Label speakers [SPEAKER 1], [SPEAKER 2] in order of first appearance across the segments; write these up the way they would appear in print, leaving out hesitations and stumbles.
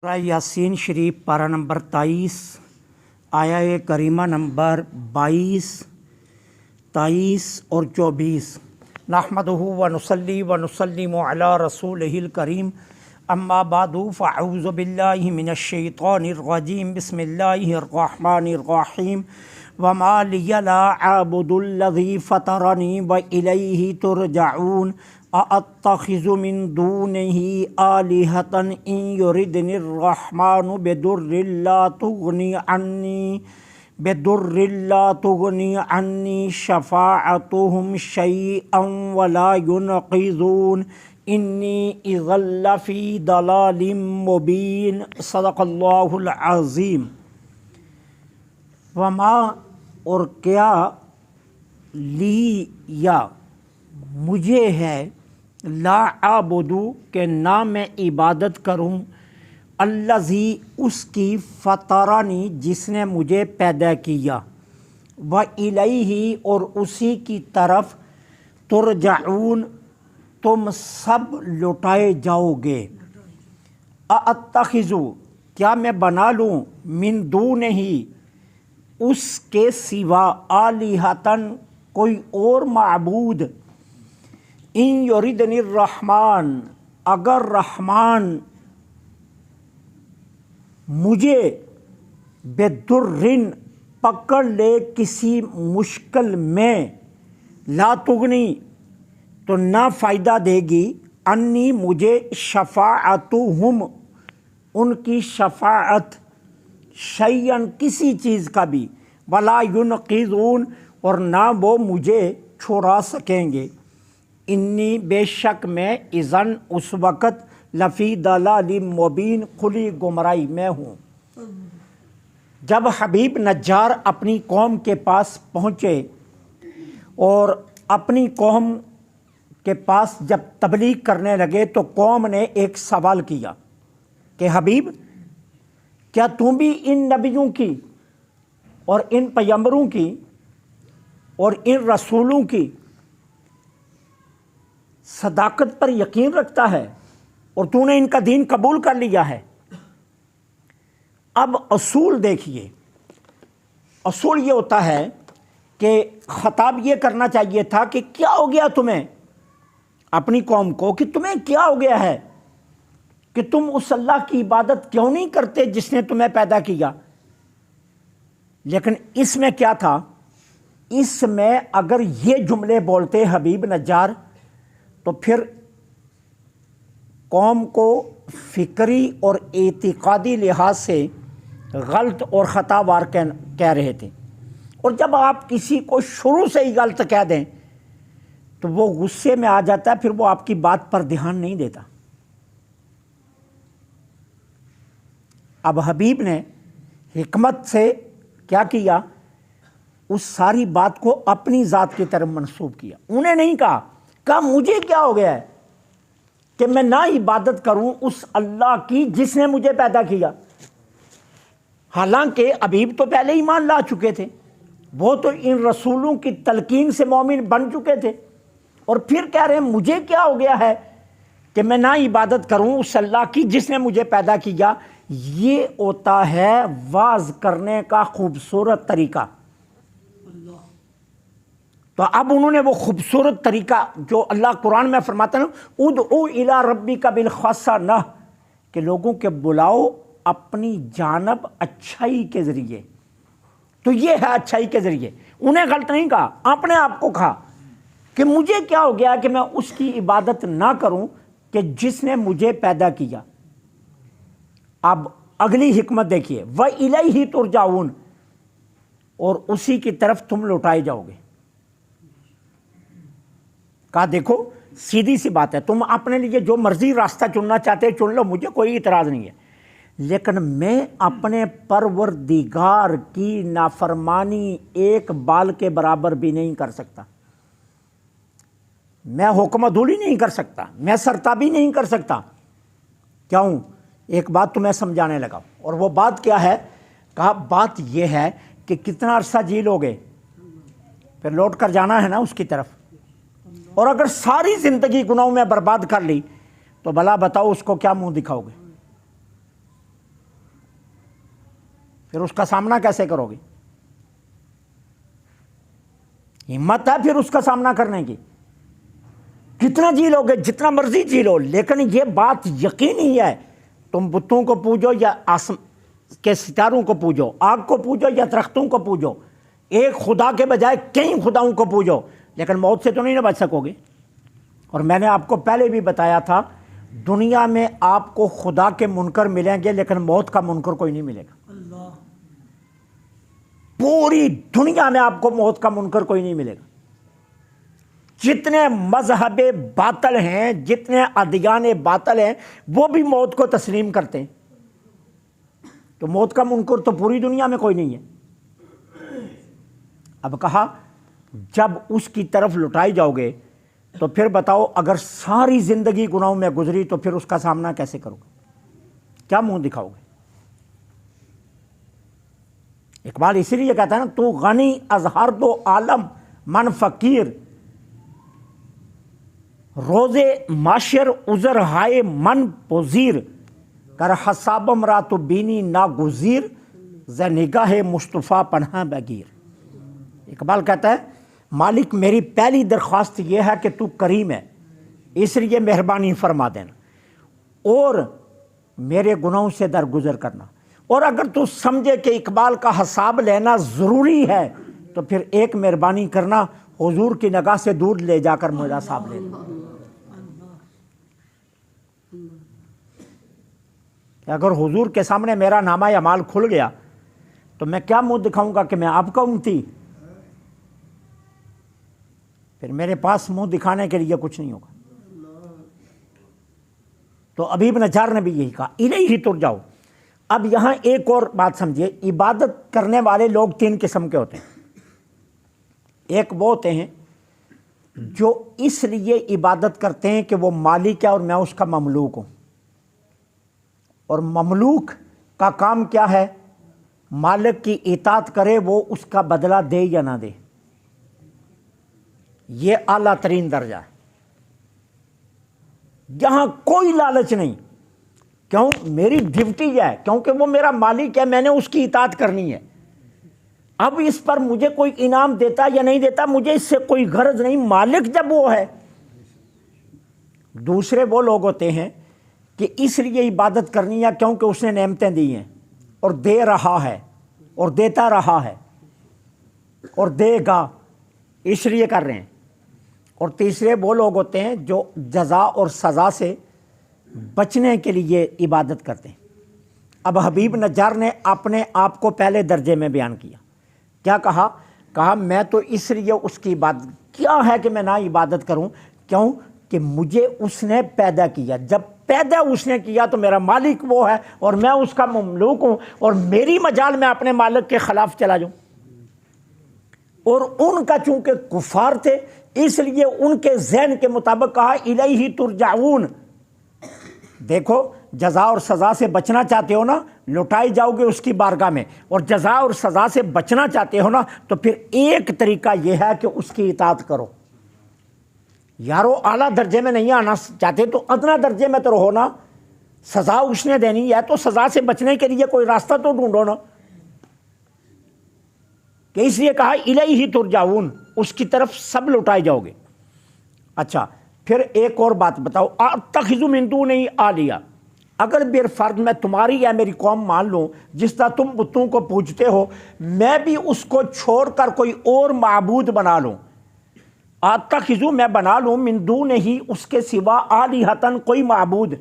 [SPEAKER 1] سورہ یاسین شریف پارہ نمبر 23 آیا کریمہ نمبر 22، 23 اور 24۔ نحمدہ ونصلی ونسلم علی رسولہ الکریم، اما بعد فاعوذ باللہ من الشیطان الرجیم، بسم اللہ الرحمن الرحیم۔ وما لی لا اعبد الذی فطرنی والیہ ترجعون، ااتخذ من دونہ آلہۃ ان یردنی الرحمن بدر لا تغنی عنی شفاعتہم شیئا ولا ینقذون، انی اذا لفی ضلال مبین۔ صدق اللہ العظیم۔ وما اور کیا، لی یا مجھے ہے، لا اعبدو کہ نہ میں عبادت کروں، الذی اس کی، فطرنی جس نے مجھے پیدا کیا، و الیہ اور اسی کی طرف، ترجعون تم سب لوٹائے جاؤ گے۔ اتخذ کیا میں بنا لوں، من دونہ اس کے سوا، آلہۃن کوئی اور معبود، ان یردنی الرحمن اگر رحمان مجھے، بدرن پکڑ لے کسی مشکل میں، لا تغنی تو نہ فائدہ دے گی، انی مجھے، شفاعتہم ان کی شفاعت، شیئن کسی چیز کا بھی، ولا ینقذون اور نہ وہ مجھے چھڑا سکیں گے، انی بے شک میں، اذن اس وقت، لفی ضلال مبین کھلی گمراہی میں ہوں۔ جب حبیب نجار اپنی قوم کے پاس پہنچے اور اپنی قوم کے پاس جب تبلیغ کرنے لگے تو قوم نے ایک سوال کیا کہ حبیب کیا تم بھی ان نبیوں کی اور ان پیغمبروں کی اور ان رسولوں کی صداقت پر یقین رکھتا ہے اور تو نے ان کا دین قبول کر لیا ہے؟ اب اصول دیکھیے، اصول یہ ہوتا ہے کہ خطاب یہ کرنا چاہیے تھا کہ کیا ہو گیا تمہیں، اپنی قوم کو، کہ تمہیں کیا ہو گیا ہے کہ تم اس اللہ کی عبادت کیوں نہیں کرتے جس نے تمہیں پیدا کیا؟ لیکن اس میں کیا تھا، اس میں اگر یہ جملے بولتے حبیب نجار تو پھر قوم کو فکری اور اعتقادی لحاظ سے غلط اور خطا وار کہہ رہے تھے، اور جب آپ کسی کو شروع سے ہی غلط کہہ دیں تو وہ غصے میں آ جاتا ہے، پھر وہ آپ کی بات پر دھیان نہیں دیتا۔ اب حبیب نے حکمت سے کیا کیا، اس ساری بات کو اپنی ذات کی طرف منسوب کیا۔ انہیں نہیں کہا مجھے کیا ہو گیا ہے کہ میں نہ عبادت کروں اس اللہ کی جس نے مجھے پیدا کیا، حالانکہ حبیب تو پہلے ایمان لا چکے تھے، وہ تو ان رسولوں کی تلقین سے مومن بن چکے تھے، اور پھر کہہ رہے ہیں مجھے کیا ہو گیا ہے کہ میں نہ عبادت کروں اس اللہ کی جس نے مجھے پیدا کیا۔ یہ ہوتا ہے واز کرنے کا خوبصورت طریقہ۔ تو اب انہوں نے وہ خوبصورت طریقہ جو اللہ قرآن میں فرماتا ہے نا، ادعو الی ربک بالخاصہ، نہ کہ لوگوں کے بلاؤ اپنی جانب اچھائی کے ذریعے، تو یہ ہے اچھائی کے ذریعے۔ انہیں غلط نہیں کہا، اپنے آپ کو کہا کہ مجھے کیا ہو گیا کہ میں اس کی عبادت نہ کروں کہ جس نے مجھے پیدا کیا۔ اب اگلی حکمت دیکھیے، وَإِلَيْهِ تُرْجَعُونَ اور اسی کی طرف تم لوٹائے جاؤ گے۔ کہا دیکھو سیدھی سی بات ہے، تم اپنے لیے جو مرضی راستہ چننا چاہتے چن لو، مجھے کوئی اعتراض نہیں ہے، لیکن میں اپنے پروردگار کی نافرمانی ایک بال کے برابر بھی نہیں کر سکتا، میں حکم عدولی نہیں کر سکتا، میں سرتابی نہیں کر سکتا۔ کیوں؟ ایک بات تمہیں سمجھانے لگا، اور وہ بات کیا ہے؟ کہا بات یہ ہے کہ کتنا عرصہ جی لو گے، پھر لوٹ کر جانا ہے نا اس کی طرف، اور اگر ساری زندگی گناہوں میں برباد کر لی تو بھلا بتاؤ اس کو کیا منہ دکھاؤ گے؟ پھر اس کا سامنا کیسے کرو گے؟ ہمت ہے پھر اس کا سامنا کرنے کی؟ کتنا جی لو گے؟ جتنا مرضی جی لو، لیکن یہ بات یقینی ہے تم بتوں کو پوجو یا کے ستاروں کو پوجو، آگ کو پوجو یا درختوں کو پوجو، ایک خدا کے بجائے کئی خداؤں کو پوجو، لیکن موت سے تو نہیں نہ بچ سکو گے۔ اور میں نے آپ کو پہلے بھی بتایا تھا، دنیا میں آپ کو خدا کے منکر ملیں گے لیکن موت کا منکر کوئی نہیں ملے گا۔ پوری دنیا میں آپ کو موت کا منکر کوئی نہیں ملے گا۔ جتنے مذہب باطل ہیں، جتنے ادیان باطل ہیں، وہ بھی موت کو تسلیم کرتے ہیں، تو موت کا منکر تو پوری دنیا میں کوئی نہیں ہے۔ اب کہا جب اس کی طرف لٹائی جاؤ گے تو پھر بتاؤ، اگر ساری زندگی گناہوں میں گزری تو پھر اس کا سامنا کیسے کرو گے؟ کیا منہ دکھاؤ گے؟ اقبال اسی لیے کہتا ہے نا، تو غنی از ہر دو عالم من فقیر، روز معاشر عذر ہائے من پذیر، کر حسابم را تو بینی ناگزیر، ز نگاہ مصطفیٰ پناہ بگیر۔ اقبال کہتا ہے مالک میری پہلی درخواست یہ ہے کہ تو کریم ہے، اس لیے مہربانی فرما دینا اور میرے گناہوں سے درگزر کرنا، اور اگر تو سمجھے کہ اقبال کا حساب لینا ضروری ہے تو پھر ایک مہربانی کرنا، حضور کی نگاہ سے دور لے جا کر میرا حساب لینا۔ کہ اگر حضور کے سامنے میرا نامہ اعمال کھل گیا تو میں کیا منہ دکھاؤں گا کہ میں آپ کا امتی؟ پھر میرے پاس منہ دکھانے کے لیے کچھ نہیں ہوگا۔ تو ابی بن نجار نے بھی یہی کہا، الیہ ترجعون۔ اب یہاں ایک اور بات سمجھیے، عبادت کرنے والے لوگ تین قسم کے ہوتے ہیں۔ ایک وہ ہوتے ہیں جو اس لیے عبادت کرتے ہیں کہ وہ مالک ہے اور میں اس کا مملوک ہوں، اور مملوک کا کام کیا ہے؟ مالک کی اطاعت کرے، وہ اس کا بدلہ دے یا نہ دے۔ یہ اعلیٰ ترین درجہ ہے، جہاں کوئی لالچ نہیں۔ کیوں؟ میری ڈیوٹی ہے، کیونکہ وہ میرا مالک ہے، میں نے اس کی اطاعت کرنی ہے۔ اب اس پر مجھے کوئی انعام دیتا یا نہیں دیتا، مجھے اس سے کوئی غرض نہیں، مالک جب وہ ہے۔ دوسرے وہ لوگ ہوتے ہیں کہ اس لیے عبادت کرنی ہے کیونکہ اس نے نعمتیں دی ہیں اور دے رہا ہے اور دیتا رہا ہے اور دے گا، اس لیے کر رہے ہیں۔ اور تیسرے وہ لوگ ہوتے ہیں جو جزا اور سزا سے بچنے کے لیے عبادت کرتے ہیں۔ اب حبیب نجار نے اپنے آپ کو پہلے درجے میں بیان کیا۔ کیا کہا؟ کہا میں تو اس لیے اس کی عبادت، کیا ہے کہ میں نہ عبادت کروں؟ کیوں کہ مجھے اس نے پیدا کیا، جب پیدا اس نے کیا تو میرا مالک وہ ہے اور میں اس کا مملوک ہوں، اور میری مجال میں اپنے مالک کے خلاف چلا جاؤں۔ اور ان کا چونکہ کفار تھے اس لیے ان کے ذہن کے مطابق کہا الیہ ترجعون۔ دیکھو جزا اور سزا سے بچنا چاہتے ہو نا، لوٹائی جاؤ گے اس کی بارگاہ میں، اور جزا اور سزا سے بچنا چاہتے ہو نا تو پھر ایک طریقہ یہ ہے کہ اس کی اطاعت کرو۔ یارو اعلیٰ درجے میں نہیں آنا چاہتے تو ادنا درجے میں تو رہو نا، سزا اس نے دینی ہے تو سزا سے بچنے کے لیے کوئی راستہ تو ڈھونڈو نا۔ کہ اس لیے کہا الیہ ترجعون، اس کی طرف سب لوٹائے جاؤ گے۔ اچھا پھر ایک اور بات بتاؤ، اتخذ من دونہ آلیہ، اگر بالفرض میں تمہاری یا میری قوم مان لوں، جس طرح تم بتوں کو پوجتے ہو میں بھی اس کو چھوڑ کر کوئی اور معبود بنا لوں، اتخذ میں بنا لوں من دونہ ہی، اس کے سوا آلہۃ کوئی معبود۔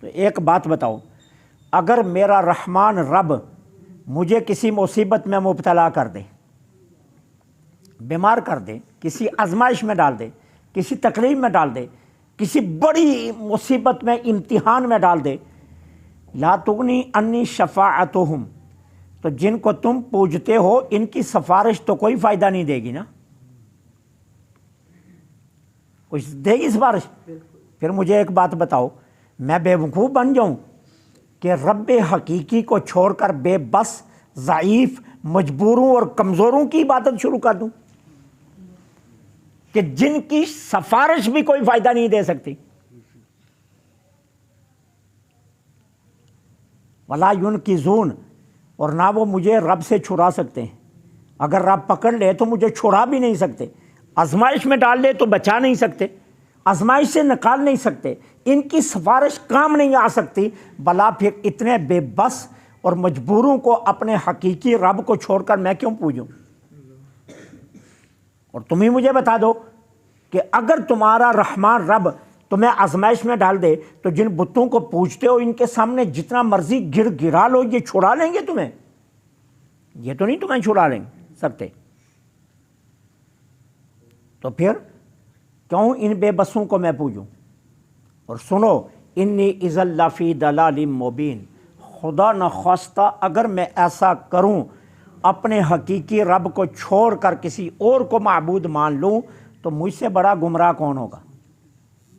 [SPEAKER 1] تو ایک بات بتاؤ، اگر میرا رحمان رب مجھے کسی مصیبت میں مبتلا کر دے، بیمار کر دے، کسی آزمائش میں ڈال دے، کسی تکلیف میں ڈال دے، کسی بڑی مصیبت میں امتحان میں ڈال دے، لا تغنی انی شفاعتہم، تو جن کو تم پوجتے ہو ان کی سفارش تو کوئی فائدہ نہیں دے گی نا، کچھ دے گی سفارش؟ پھر مجھے ایک بات بتاؤ، میں بے وقوف بن جاؤں کہ رب حقیقی کو چھوڑ کر بے بس، ضعیف، مجبوروں اور کمزوروں کی عبادت شروع کر دوں کہ جن کی سفارش بھی کوئی فائدہ نہیں دے سکتی؟ ولا ینقذون، اور نہ وہ مجھے رب سے چھڑا سکتے ہیں، اگر رب پکڑ لے تو مجھے چھڑا بھی نہیں سکتے، آزمائش میں ڈال لے تو بچا نہیں سکتے، آزمائش سے نکال نہیں سکتے، ان کی سفارش کام نہیں آ سکتی، بلا پھر اتنے بے بس اور مجبوروں کو اپنے حقیقی رب کو چھوڑ کر میں کیوں پوجوں؟ اور تم ہی مجھے بتا دو کہ اگر تمہارا رحمان رب تمہیں آزمائش میں ڈال دے تو جن بتوں کو پوجتے ہو ان کے سامنے جتنا مرضی گر گرا لو، یہ چھڑا لیں گے تمہیں؟ یہ تو نہیں تمہیں چھڑا لیں سکتے۔ تو پھر کیوں ان بے بسوں کو میں پوجوں؟ اور سنو، انی اذا لفی ضلال مبین، خدا نخواستہ اگر میں ایسا کروں، اپنے حقیقی رب کو چھوڑ کر کسی اور کو معبود مان لوں، تو مجھ سے بڑا گمراہ کون ہوگا؟